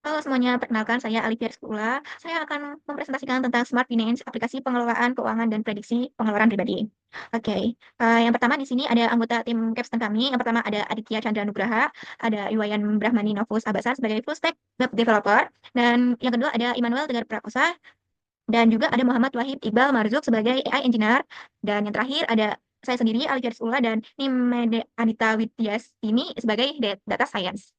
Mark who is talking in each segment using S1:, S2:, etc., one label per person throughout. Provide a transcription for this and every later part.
S1: Halo semuanya, perkenalkan saya Alifia Rizkula. Saya akan mempresentasikan tentang Smart Finance, aplikasi pengelolaan keuangan dan prediksi pengeluaran pribadi. Oke, yang pertama di sini ada anggota tim Capstone kami. Yang pertama ada Aditya Chandra Nugraha, ada Iwayan Brahmani Novus Abasan sebagai full stack web developer, dan yang kedua ada Immanuel Tegar Prakosa, dan juga ada Muhammad Wahid Iqbal Marzuk sebagai AI Engineer, dan yang terakhir ada saya sendiri Alifia Rizkula dan Nimede Anita Wityas ini sebagai Data Science.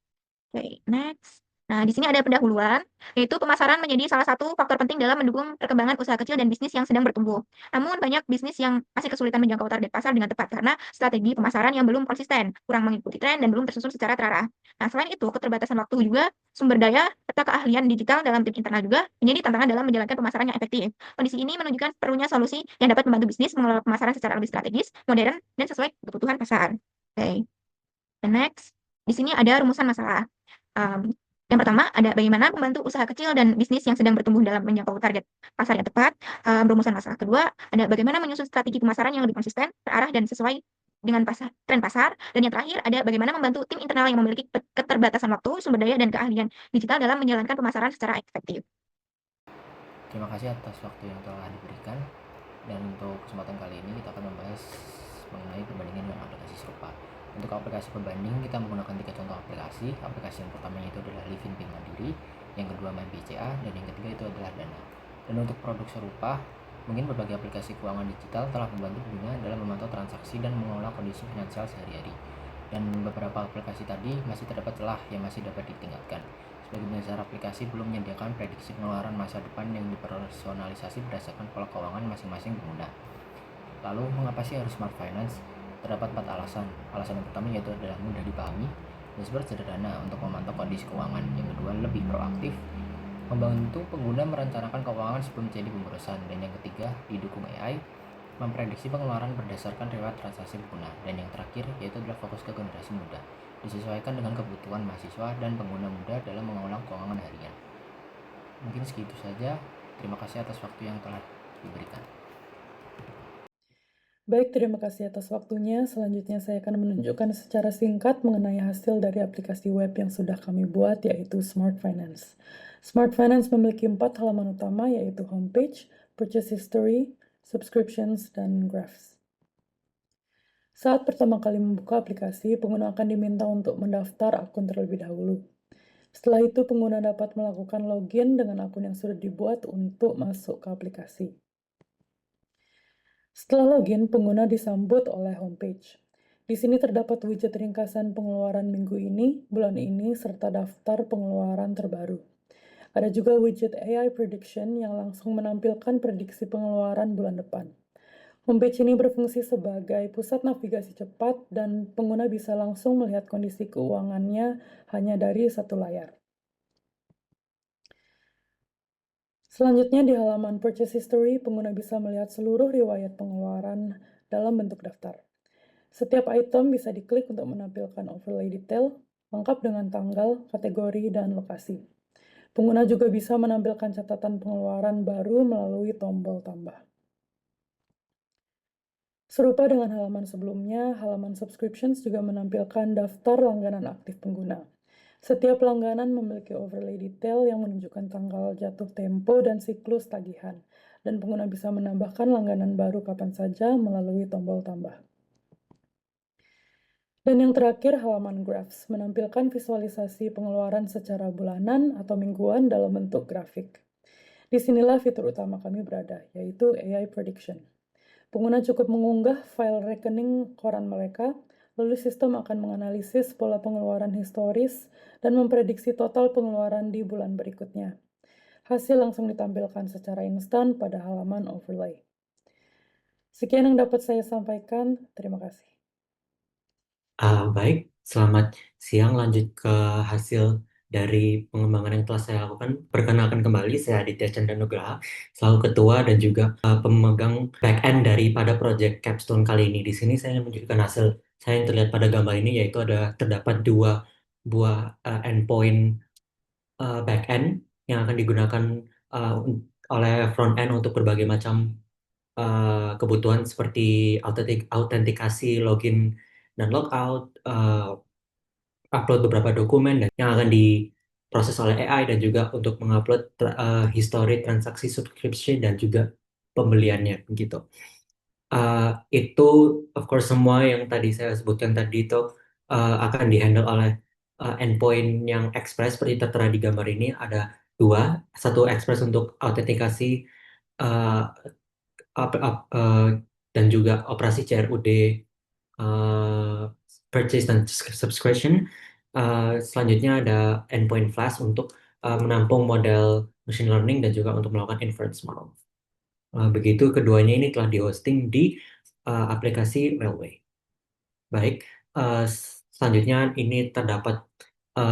S1: Oke, next. Nah, di sini ada pendahuluan, yaitu pemasaran menjadi salah satu faktor penting dalam mendukung perkembangan usaha kecil dan bisnis yang sedang bertumbuh. Namun, banyak bisnis yang masih kesulitan menjangkau target pasar dengan tepat karena strategi pemasaran yang belum konsisten, kurang mengikuti tren, dan belum tersusun secara terarah. Nah, selain itu, keterbatasan waktu juga, sumber daya, serta keahlian digital dalam tim internal juga menjadi tantangan dalam menjalankan pemasaran yang efektif. Kondisi ini menunjukkan perlunya solusi yang dapat membantu bisnis mengelola pemasaran secara lebih strategis, modern, dan sesuai kebutuhan pasar. Oke, the next. Di sini ada rumusan masalah. Yang pertama ada bagaimana membantu usaha kecil dan bisnis yang sedang bertumbuh dalam menjangkau target pasar yang tepat. Rumusan masalah kedua ada bagaimana menyusun strategi pemasaran yang lebih konsisten, terarah dan sesuai dengan tren pasar. Dan yang terakhir ada bagaimana membantu tim internal yang memiliki keterbatasan waktu, sumber daya dan keahlian digital dalam menjalankan pemasaran secara efektif.
S2: Terima kasih atas waktu yang telah diberikan. Dan untuk kesempatan kali ini kita akan membahas mengenai perbandingan dengan aplikasi serupa. Untuk aplikasi pembanding kita menggunakan 3 contoh aplikasi. Aplikasi yang pertama itu adalah Livin Bank Mandiri, yang kedua MyBCA, dan yang ketiga itu adalah Dana. Dan untuk produk serupa, mungkin berbagai aplikasi keuangan digital telah membantu pengguna dalam memantau transaksi dan mengelola kondisi finansial sehari-hari. Dan beberapa aplikasi tadi masih terdapat celah yang masih dapat ditingkatkan. Sebagian besar aplikasi belum menyediakan prediksi pengeluaran masa depan yang dipersonalisasi berdasarkan pola keuangan masing-masing pengguna. Lalu, mengapa sih harus smart finance? Terdapat 4 alasan. Alasan yang pertama yaitu adalah mudah dipahami, dashboard sederhana untuk memantau kondisi keuangan. Yang kedua, lebih proaktif, membantu pengguna merencanakan keuangan sebelum jadi pemborosan. Dan yang ketiga, didukung AI, memprediksi pengeluaran berdasarkan riwayat transaksi pengguna. Dan yang terakhir yaitu adalah fokus ke generasi muda, disesuaikan dengan kebutuhan mahasiswa dan pengguna muda dalam mengelola keuangan harian. Mungkin segitu saja. Terima kasih atas waktu yang telah diberikan.
S3: Baik, terima kasih atas waktunya. Selanjutnya saya akan menunjukkan secara singkat mengenai hasil dari aplikasi web yang sudah kami buat, yaitu Smart Finance. Smart Finance memiliki 4 halaman utama, yaitu homepage, purchase history, subscriptions, dan graphs. Saat pertama kali membuka aplikasi, pengguna akan diminta untuk mendaftar akun terlebih dahulu. Setelah itu, pengguna dapat melakukan login dengan akun yang sudah dibuat untuk masuk ke aplikasi. Setelah login, pengguna disambut oleh homepage. Di sini terdapat widget ringkasan pengeluaran minggu ini, bulan ini, serta daftar pengeluaran terbaru. Ada juga widget AI Prediction yang langsung menampilkan prediksi pengeluaran bulan depan. Homepage ini berfungsi sebagai pusat navigasi cepat dan pengguna bisa langsung melihat kondisi keuangannya hanya dari satu layar. Selanjutnya di halaman Purchase History, pengguna bisa melihat seluruh riwayat pengeluaran dalam bentuk daftar. Setiap item bisa diklik untuk menampilkan overlay detail, lengkap dengan tanggal, kategori, dan lokasi. Pengguna juga bisa menampilkan catatan pengeluaran baru melalui tombol tambah. Serupa dengan halaman sebelumnya, halaman subscriptions juga menampilkan daftar langganan aktif pengguna. Setiap langganan memiliki overlay detail yang menunjukkan tanggal jatuh tempo dan siklus tagihan, dan pengguna bisa menambahkan langganan baru kapan saja melalui tombol tambah. Dan yang terakhir, halaman graphs menampilkan visualisasi pengeluaran secara bulanan atau mingguan dalam bentuk grafik. Disinilah fitur utama kami berada, yaitu AI Prediction. Pengguna cukup mengunggah file rekening koran mereka, lalu sistem akan menganalisis pola pengeluaran historis dan memprediksi total pengeluaran di bulan berikutnya. Hasil langsung ditampilkan secara instan pada halaman overlay. Sekian yang dapat saya sampaikan. Terima kasih.
S4: Baik, selamat siang. Lanjut ke hasil dari pengembangan yang telah saya lakukan. Perkenalkan kembali, saya Aditya Chandra Nugraha, selaku ketua dan juga pemegang back-end daripada project Capstone kali ini. Di sini saya menunjukkan hasil saya yang terlihat pada gambar ini, yaitu terdapat 2 buah endpoint back-end yang akan digunakan oleh front-end untuk berbagai macam kebutuhan seperti autentikasi, login, dan logout, upload beberapa dokumen dan yang akan diproses oleh AI dan juga untuk mengupload history transaksi subscription dan juga pembeliannya gitu. Itu of course semua yang tadi saya sebutkan tadi itu akan dihandle oleh endpoint yang express seperti tertera di gambar ini ada dua, satu express untuk autentikasi uh, dan juga operasi CRUD uh, purchase dan subscription. Selanjutnya ada endpoint flash untuk menampung model machine learning dan juga untuk melakukan inference model. Begitu keduanya ini telah di-hosting di aplikasi Railway. Baik, selanjutnya ini terdapat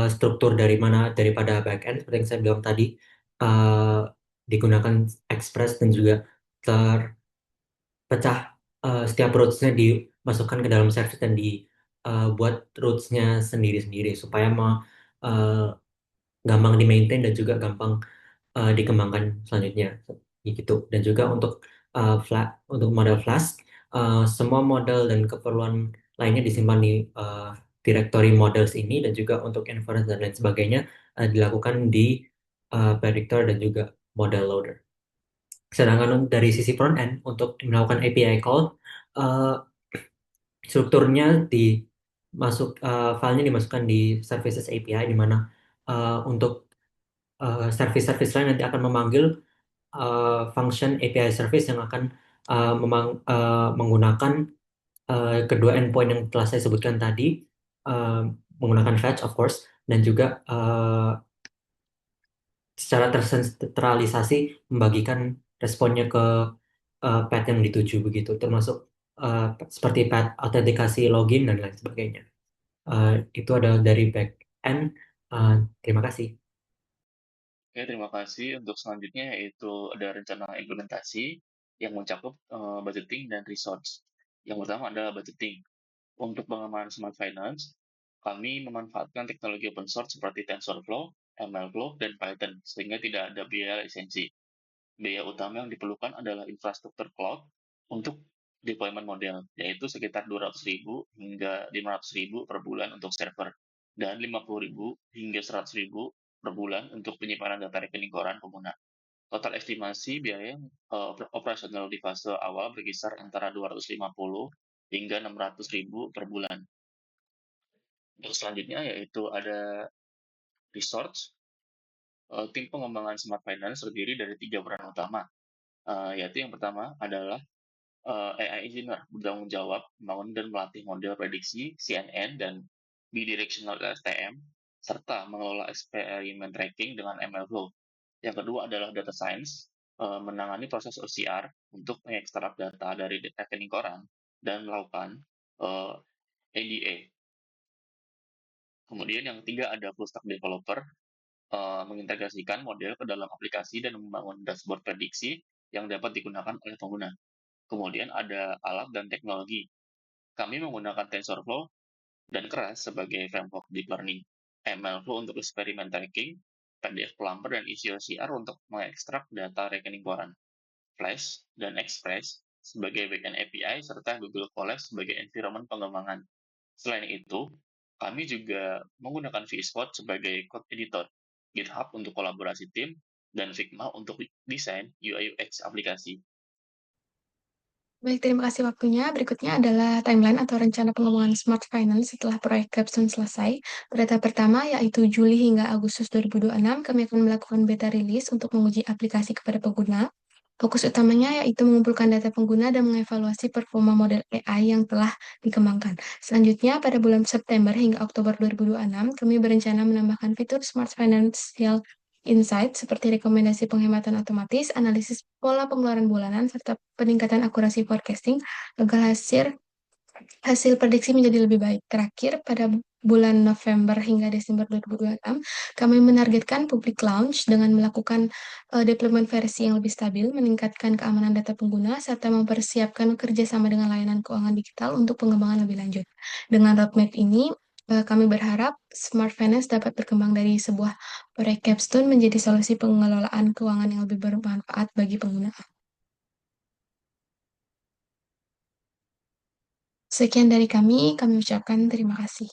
S4: struktur dari mana daripada backend seperti yang saya bilang tadi, uh, digunakan Express dan juga terpecah, setiap roots-nya dimasukkan ke dalam service dan dibuat roots-nya sendiri-sendiri supaya uh, gampang di-maintain dan juga gampang dikembangkan selanjutnya gitu. Dan juga untuk untuk model Flask, semua model dan keperluan lainnya disimpan di directory models ini, dan juga untuk inference dan lain sebagainya dilakukan di predictor dan juga model loader. Sedangkan dari sisi front end untuk melakukan API call, uh, strukturnya filenya dimasukkan di services API, di mana untuk service-service lain nanti akan memanggil function API service yang akan menggunakan kedua endpoint yang telah saya sebutkan tadi, uh, menggunakan fetch of course, dan juga secara tersentralisasi membagikan responnya ke path yang dituju begitu, termasuk seperti path autentikasi login dan lain sebagainya. Itu adalah dari back end. Terima kasih.
S5: Oke, terima kasih. Untuk selanjutnya yaitu ada rencana implementasi yang mencakup budgeting dan resource. Yang pertama adalah budgeting. Untuk pengembangan Smart Finance, kami memanfaatkan teknologi open source seperti TensorFlow, MLflow, dan Python, sehingga tidak ada biaya lisensi. Biaya utama yang diperlukan adalah infrastruktur cloud untuk deployment model, yaitu sekitar 200.000 hingga 500.000 per bulan untuk server, dan 50.000 hingga 100.000 per bulan untuk penyimpanan data rekening koran pengguna. Total estimasi biaya operasional di fase awal berkisar antara 250 hingga 600.000 per bulan. Untuk selanjutnya yaitu ada resource. Tim pengembangan Smart Finance terdiri dari 3 peran utama, yaitu yang pertama adalah AI engineer bertanggung jawab membangun dan melatih model prediksi CNN dan bidirectional LSTM, serta mengelola eksperimen tracking dengan MLflow. Yang kedua adalah data science, menangani proses OCR untuk mengekstrak data dari rekening koran dan melakukan ADA. Kemudian yang ketiga ada full stack developer, mengintegrasikan model ke dalam aplikasi dan membangun dashboard prediksi yang dapat digunakan oleh pengguna. Kemudian ada alat dan teknologi. Kami menggunakan TensorFlow dan Keras sebagai framework deep learning, MLflow untuk eksperimen tracking, PDF Plumber dan EasyOCR untuk mengekstrak data rekening koran, Flash dan Express sebagai backend API, serta Google Colab sebagai environment pengembangan. Selain itu, kami juga menggunakan VScode sebagai code editor, GitHub untuk kolaborasi tim, dan Figma untuk desain UI/UX aplikasi.
S1: Baik, terima kasih waktunya. Berikutnya adalah timeline atau rencana pengembangan Smart Finance setelah proyek Capstone selesai. Pada tahap pertama, yaitu Juli hingga Agustus 2026, kami akan melakukan beta release untuk menguji aplikasi kepada pengguna. Fokus utamanya yaitu mengumpulkan data pengguna dan mengevaluasi performa model AI yang telah dikembangkan. Selanjutnya, pada bulan September hingga Oktober 2026, kami berencana menambahkan fitur Smart Financial Insight seperti rekomendasi penghematan otomatis, analisis pola pengeluaran bulanan, serta peningkatan akurasi forecasting agar hasil prediksi menjadi lebih baik. Terakhir, pada bulan November hingga Desember 2026, kami menargetkan public launch dengan melakukan deployment versi yang lebih stabil, meningkatkan keamanan data pengguna, serta mempersiapkan kerjasama dengan layanan keuangan digital untuk pengembangan lebih lanjut. Dengan roadmap ini, kami berharap Smart Finance dapat berkembang dari sebuah proyek capstone menjadi solusi pengelolaan keuangan yang lebih bermanfaat bagi pengguna. Sekian dari kami ucapkan terima kasih.